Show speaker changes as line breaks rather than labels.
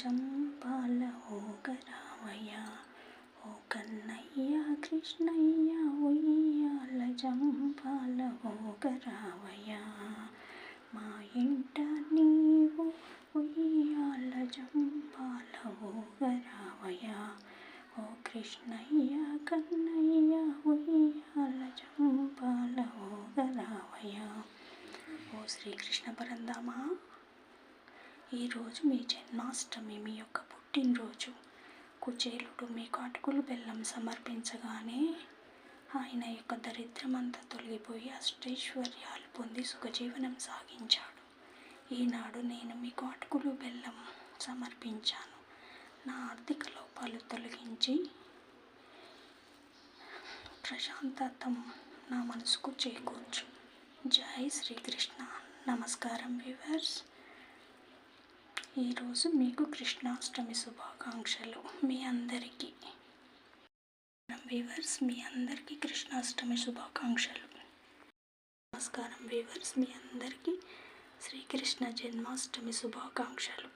చంపాల ఓగరావయ్య, ఓ కన్నయ్య కృష్ణయ్య ఉయ్యాల చంపాల ఓగరావయ్య, మా ఇంట నీవు ఉయ్యాల చంపాల ఓగరావయ్య, ఓ కృష్ణయ్య కన్నయ్య ఉయ్యాల చంపాల ఓగరావయ్య. ఓ శ్రీకృష్ణ పరంధామ, ఈరోజు మీ జన్మాష్టమి, మీ యొక్క పుట్టినరోజు. కుచేలుడు మీకు అటుకులు బెల్లం సమర్పించగానే ఆయన యొక్క దరిద్రమంతా తొలగిపోయి అష్టైశ్వర్యాలు పొంది సుఖజీవనం సాగించాడు. ఈనాడు నేను మీకు అటుకులు బెల్లం సమర్పించాను. నా ఆర్థిక లోపాలు తొలగించి ప్రశాంతతం నా మనసుకు చేకూర్చు. జై శ్రీకృష్ణ. నమస్కారం వ్యూవర్స్. ఈరోజు మీకు కృష్ణాష్టమి శుభాకాంక్షలు. మీ అందరికీ వ్యూవర్స్, మీ అందరికీ కృష్ణాష్టమి శుభాకాంక్షలు. నమస్కారం వ్యూవర్స్, మీ అందరికీ శ్రీకృష్ణ జన్మాష్టమి శుభాకాంక్షలు.